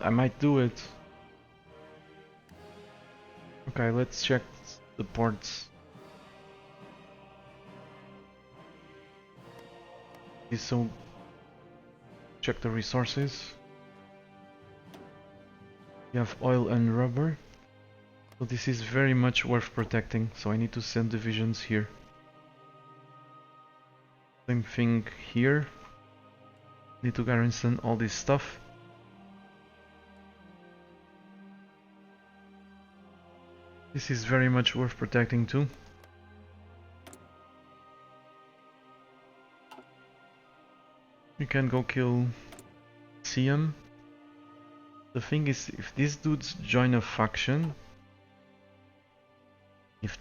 I might do it. Okay, let's check the ports. So check the resources. You have oil and rubber. So this is very much worth protecting, so I need to send divisions here. Same thing here. Need to garrison all this stuff. This is very much worth protecting too. You can go kill Siam. The thing is, if these dudes join a faction, if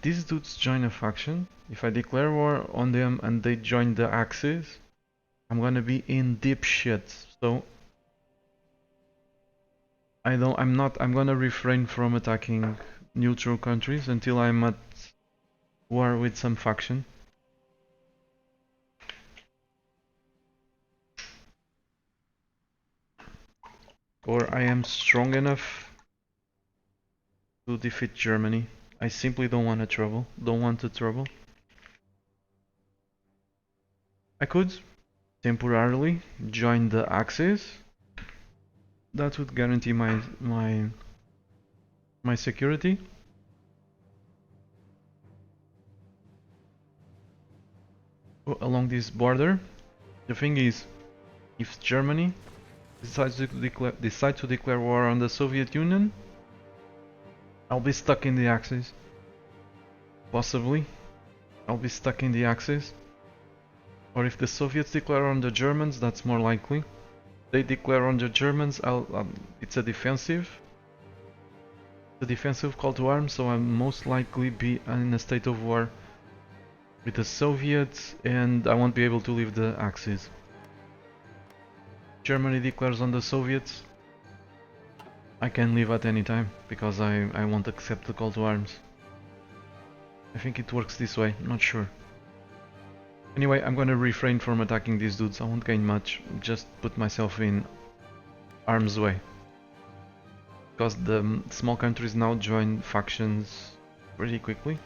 I declare war on them and they join the Axis, I'm gonna be in deep shit. So I'm gonna refrain from attacking neutral countries until I'm at war with some faction. Or I am strong enough to defeat Germany. I simply don't want the trouble. I could temporarily join the Axis. That would guarantee my security. Along this border. The thing is, if Germany decides to declare war on the Soviet Union, I'll be stuck in the Axis. Possibly, I'll be stuck in the Axis. Or if the Soviets declare on the Germans, that's more likely. They declare on the Germans, it's a defensive call to arms, so I'll most likely be in a state of war with the Soviets, and I won't be able to leave the Axis. Germany declares on the Soviets, I can leave at any time, because I won't accept the call to arms. I think it works this way, not sure. Anyway, I'm gonna refrain from attacking these dudes, I won't gain much, just put myself in harm's way. Because the small countries now join factions pretty quickly.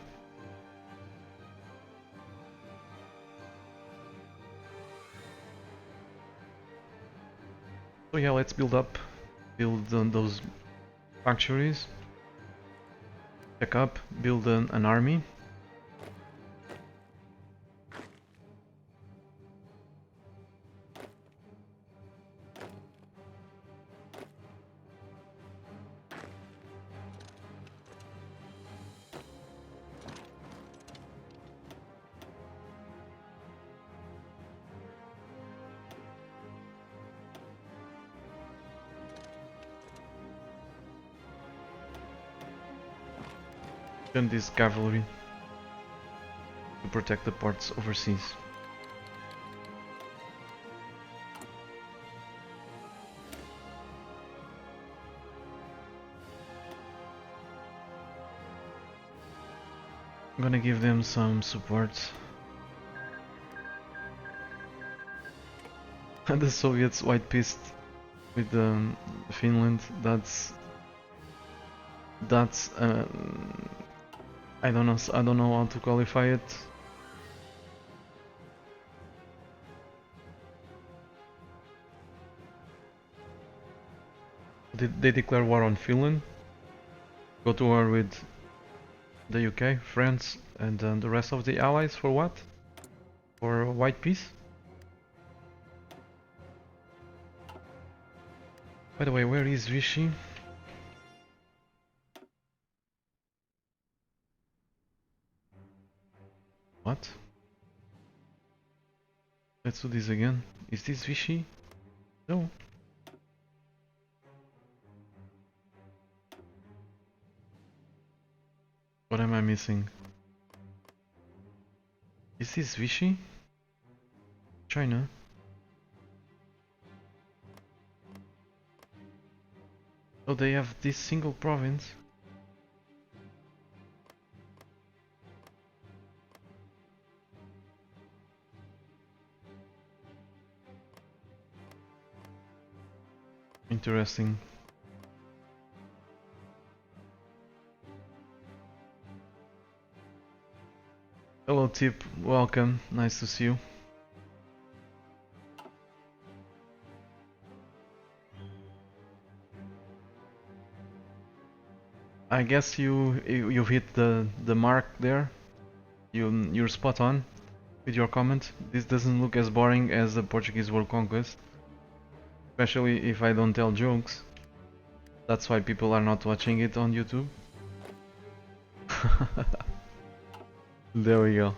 So yeah, let's build those factories, check up, build an army. And this cavalry to protect the ports overseas. I'm gonna give them some support. And the Soviets white pissed with Finland. That's I don't know how to qualify it. They declare war on Finland, go to war with the UK, France, and the rest of the allies for what? For white peace? By the way, where is Vichy? What? Let's do this again. Is this Vichy? No. What am I missing? Is this Vichy? China? Oh, they have this single province. Interesting. Hello Tip, welcome, nice to see you. I guess you've hit the mark there. You're spot on with your comment. This doesn't look as boring as the Portuguese World Conquest, especially if I don't tell jokes. That's why people are not watching it on YouTube. There we go.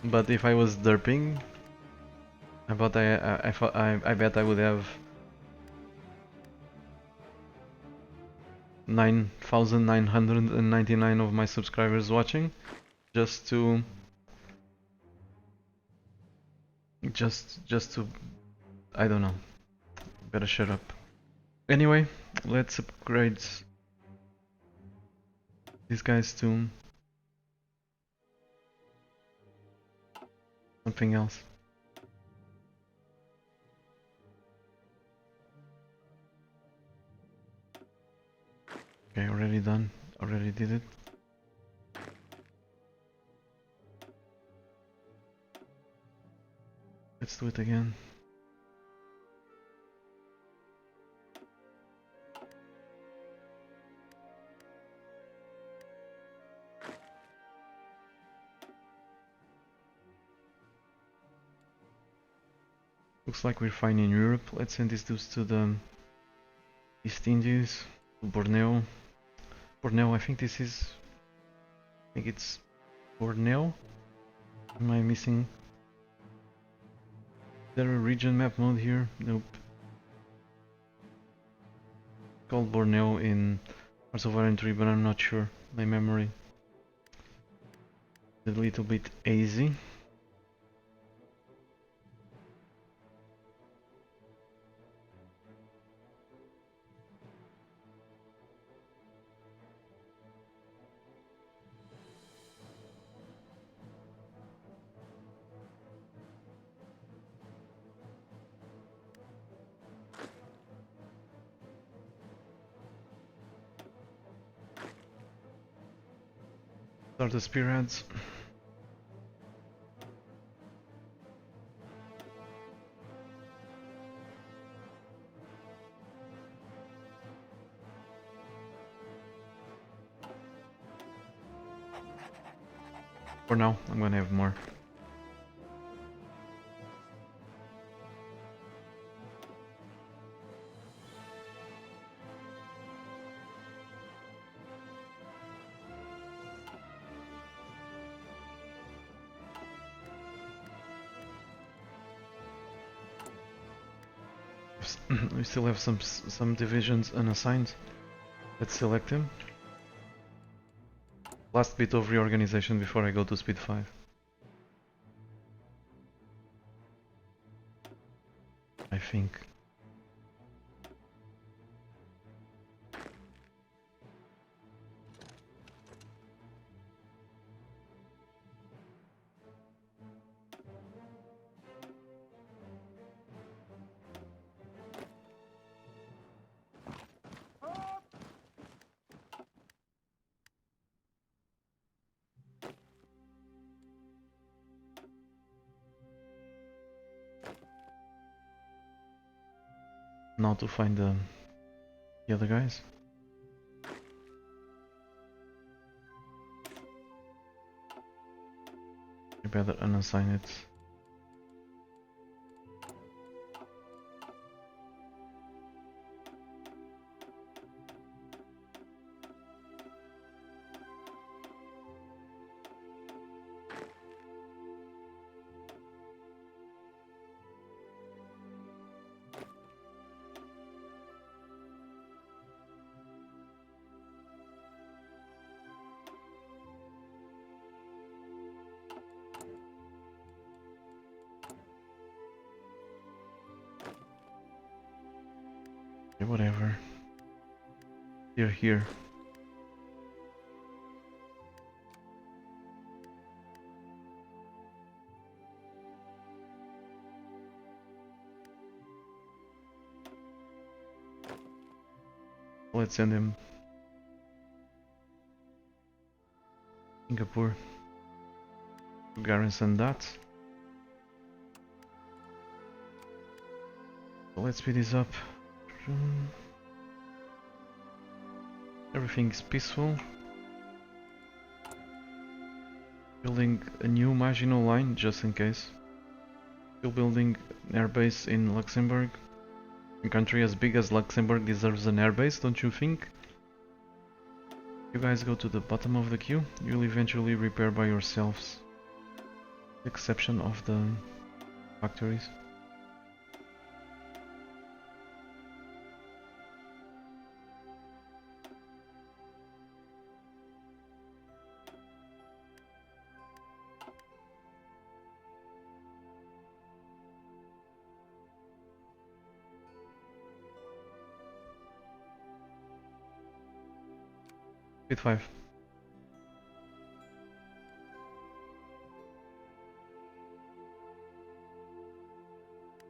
But if I was derping, I bet I would have 9,999 of my subscribers watching, just to I don't know. Better shut up. Anyway, let's upgrade these guys to something else. Okay, already done. Already did it. Let's do it again. Looks like we're fine in Europe. Let's send these dudes to the East Indies, to Borneo. Borneo, I think it's Borneo. Am I missing? Is there a region map mode here? Nope. It's called Borneo in Hearts of Iron 3, but I'm not sure. My memory is a little bit hazy. Start the spearheads. For now, I'm gonna have more. We still have some divisions unassigned. Let's select them. Last bit of reorganization before I go to speed 5. I think. Now to find the other guys. I better unassign it. Whatever. They're here. Let's send him Singapore to garrison that. So let's speed this up. Everything is peaceful. Building a new Maginot Line just in case. Still building an airbase in Luxembourg. A country as big as Luxembourg deserves an airbase, don't you think? You guys go to the bottom of the queue, you'll eventually repair by yourselves. With the exception of the factories. Speed 5.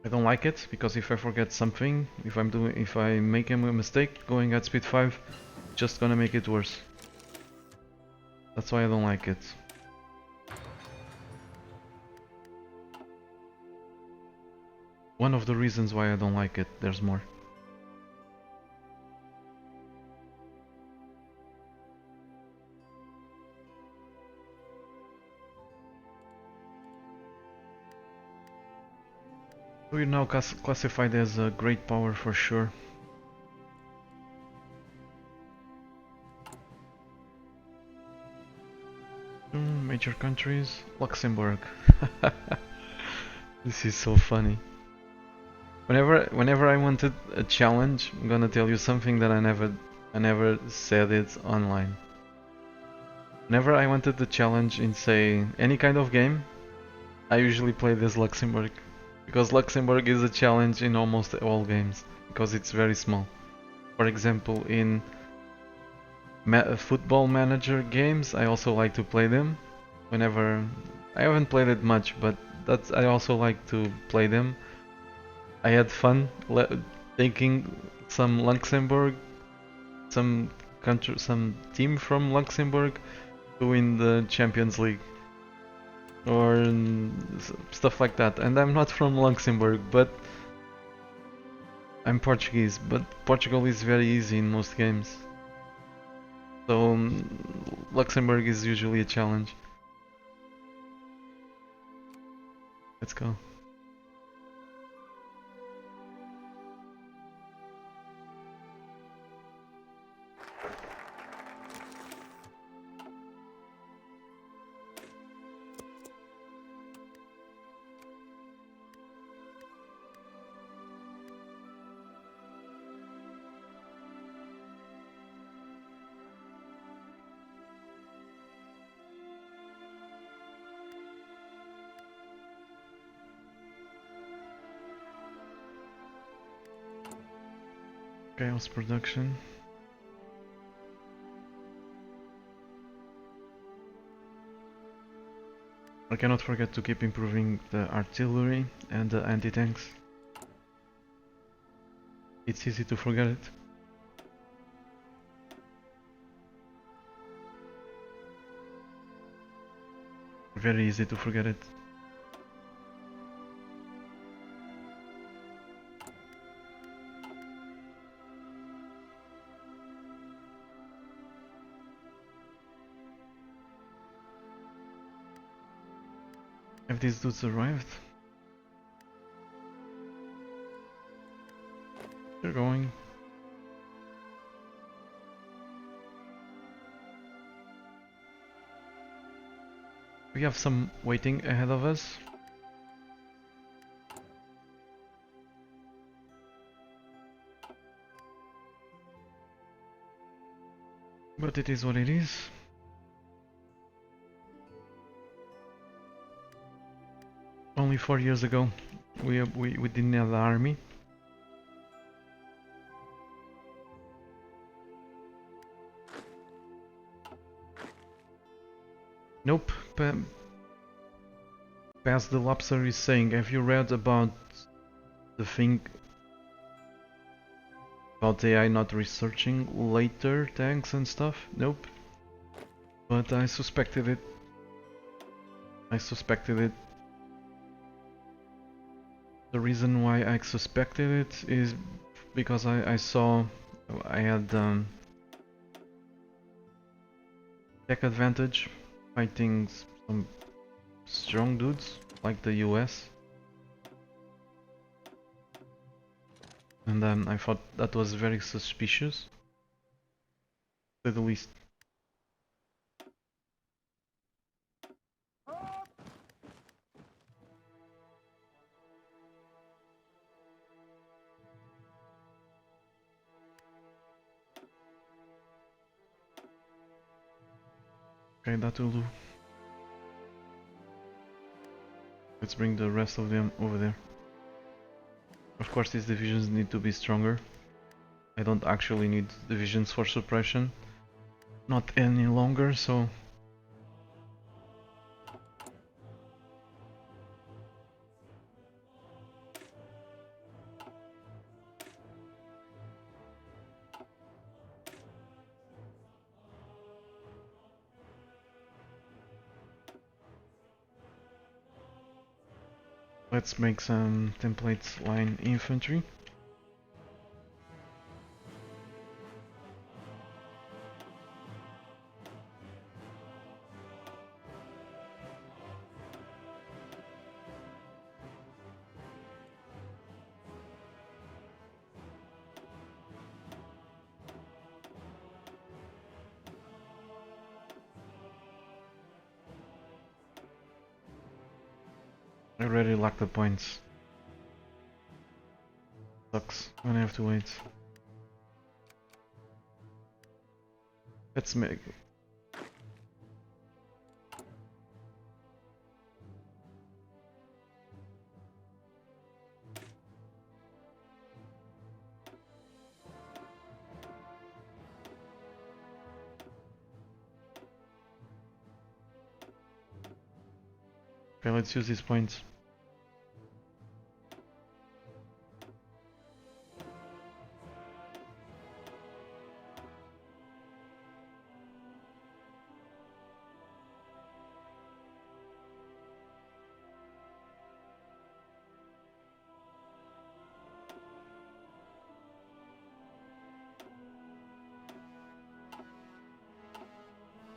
I don't like it because if I forget something, if I make a mistake going at speed 5, just gonna make it worse. That's why I don't like it. One of the reasons why I don't like it, there's more. We're now classified as a great power for sure. Major countries, Luxembourg. This is so funny. Whenever I wanted a challenge, I'm gonna tell you something that I never said it online. Whenever I wanted the challenge in, say, any kind of game, I usually played as Luxembourg. Because Luxembourg is a challenge in almost all games, because it's very small. For example, in football manager games, I also like to play them. Whenever I haven't played it much, but I also like to play them. I had fun taking some Luxembourg, some team from Luxembourg to win the Champions League. Or stuff like that. And I'm not from Luxembourg, but I'm Portuguese, but Portugal is very easy in most games. So Luxembourg is usually a challenge. Let's go. Chaos production. I cannot forget to keep improving the artillery and the anti-tanks. It's easy to forget it. Very easy to forget it. Have these dudes arrived? They're going. We have some waiting ahead of us. But it is what it is. Only 4 years ago, we didn't have the army. Nope. Past the Lobster is saying, have you read about the thing about AI not researching later tanks and stuff? Nope. But I suspected it. I suspected it. The reason why I suspected it is because I saw I had tech advantage fighting some strong dudes like the US, and I thought that was very suspicious, to say the least. Okay, that will do. Let's bring the rest of them over there. Of course, these divisions need to be stronger. I don't actually need divisions for suppression. Not any longer, so... Let's make some templates line infantry. I already lack the points. Sucks when I have to wait. Let's make... Okay, let's use these points.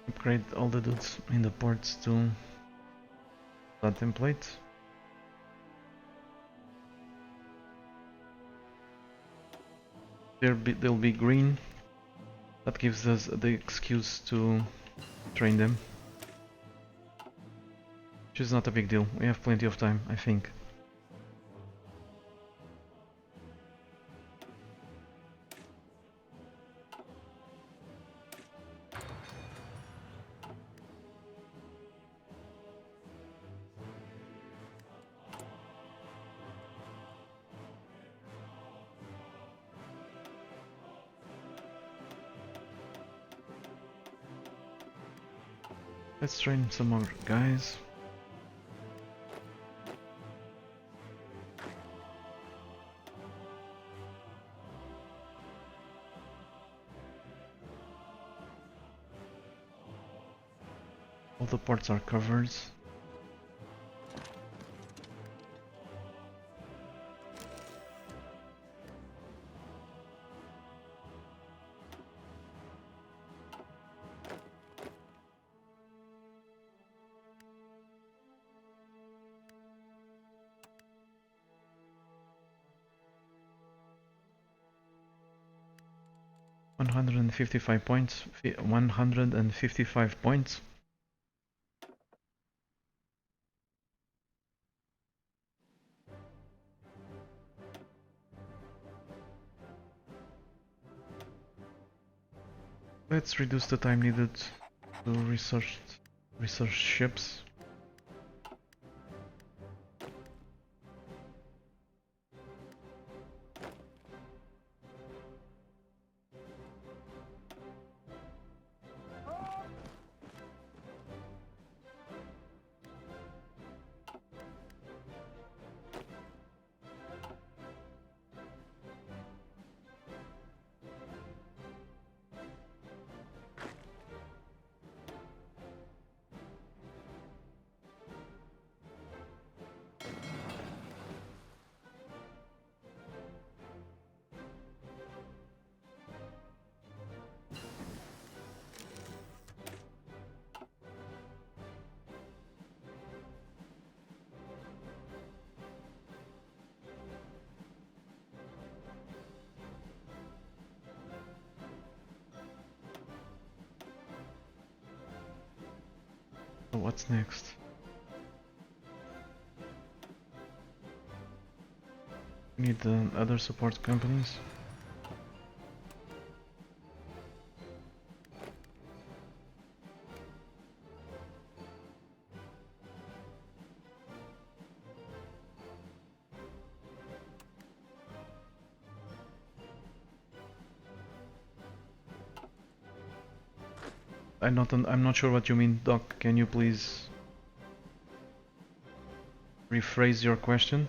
Upgrade all the dudes in the ports to that template. They'll be green. That gives us the excuse to train them. Which is not a big deal. We have plenty of time, I think. Let's train some more guys. All the ports are covered. £155 points. 155 points. Let's reduce the time needed to research ships. So what's next? We need other support companies. I'm not sure what you mean, Doc. Can you please rephrase your question?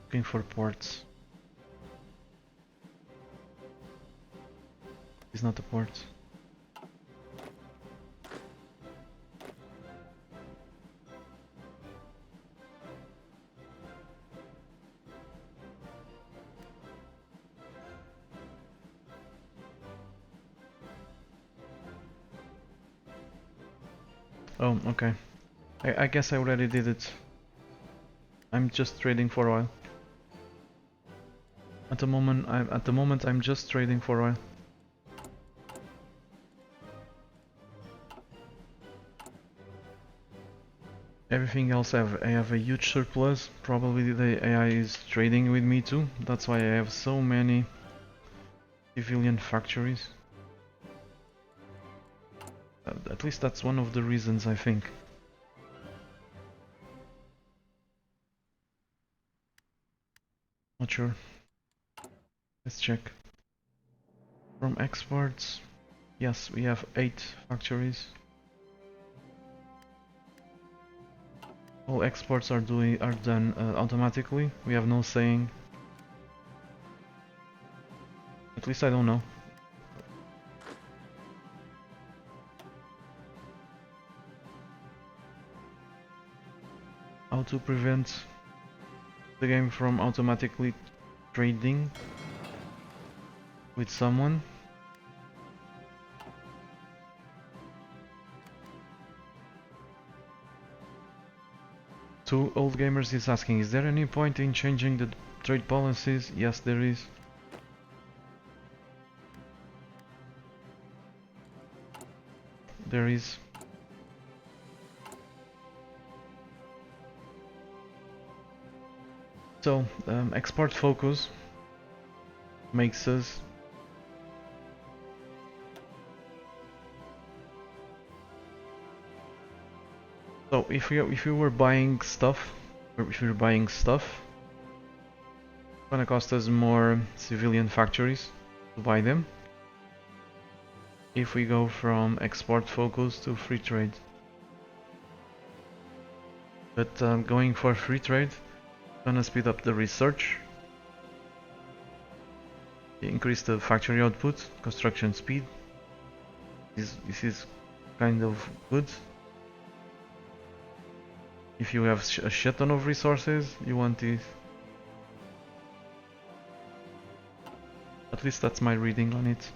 Looking for ports. It's not a port. Oh, okay. I guess I already did it. I'm just trading for oil. At the moment I'm just trading for oil. Everything else I have a huge surplus. Probably the AI is trading with me too. That's why I have so many civilian factories. At least that's one of the reasons, I think. Not sure. Let's check. From exports, yes, we have 8 factories. All exports are done automatically. We have no saying. At least I don't know. How to prevent the game from automatically trading with someone. Two Old Gamers is asking, is there any point in changing the trade policies? Yes, there is. There is. So, export focus makes us so if you were buying stuff, or if you're buying stuff, it's gonna cost us more civilian factories to buy them. If we go from export focus to free trade. But going for free trade, gonna speed up the research, increase the factory output, construction speed. This is kind of good. If you have a shit ton of resources, you want this. At least that's my reading on it.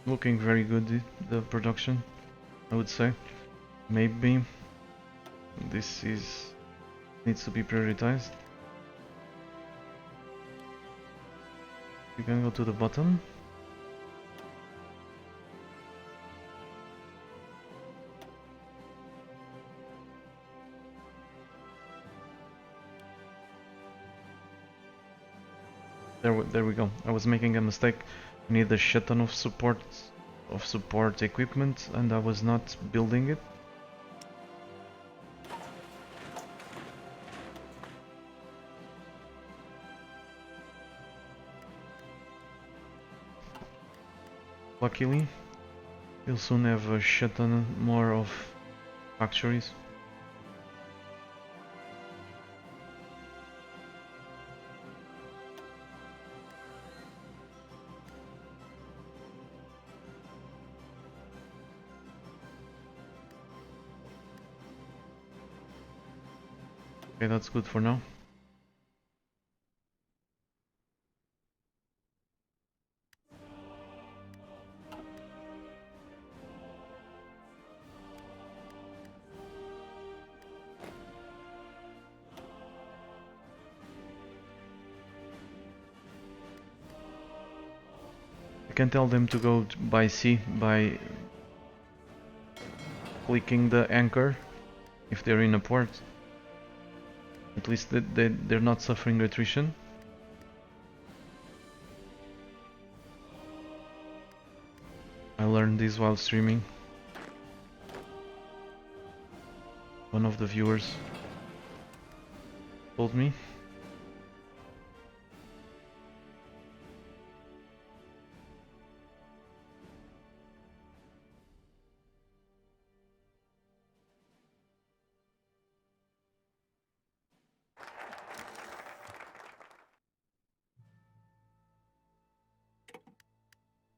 Looking very good, the production, I would say. Maybe this needs to be prioritized. We can go to the bottom. There we go. I was making a mistake. I need a shit ton of support equipment, and I was not building it. Luckily, we'll soon have a shit ton more of factories. Okay, that's good for now. I can tell them to go by sea by clicking the anchor if they're in a port. At least they're not suffering attrition. I learned this while streaming. One of the viewers told me.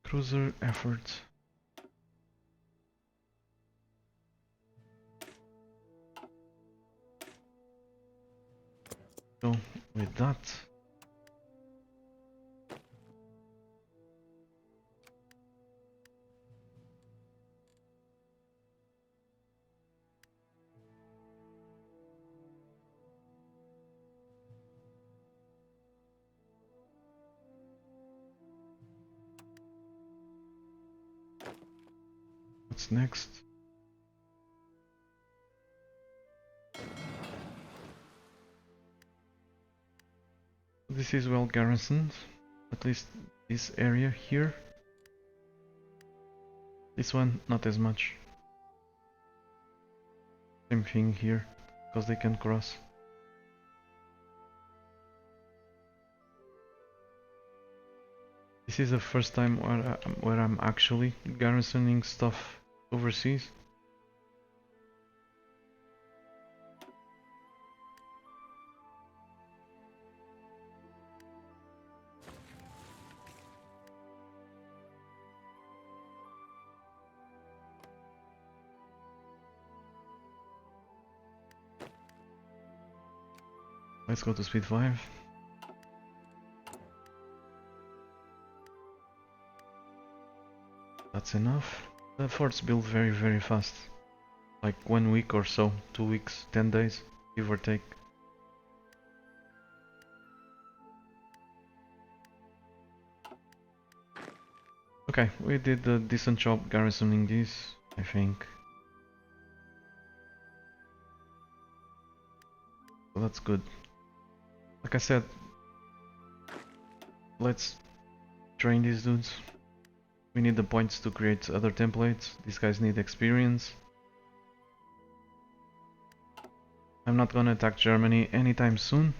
Cruiser effort. So with that, what's next? This is well garrisoned, at least this area here. This one, not as much. Same thing here, because they can cross. This is the first time where I'm actually garrisoning stuff overseas. Let's go to speed 5. That's enough. The forts build very fast. Like 1 week or so, 2 weeks, 10 days, give or take. Okay, we did a decent job garrisoning these, I think. So that's good. Like I said, let's train these dudes. We need the points to create other templates. These guys need experience. I'm not gonna attack Germany anytime soon.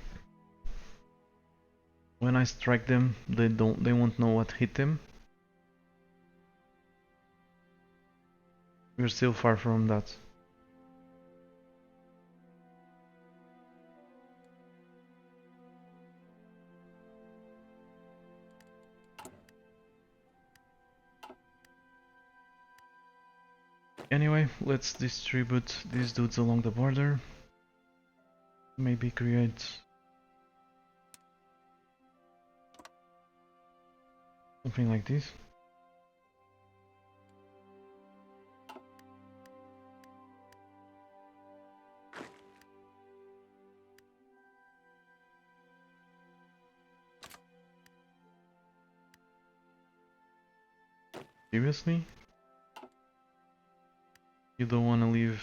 When I strike them, they won't know what hit them. We're still far from that. Anyway, let's distribute these dudes along the border. Maybe create something like this. Seriously? You don't want to leave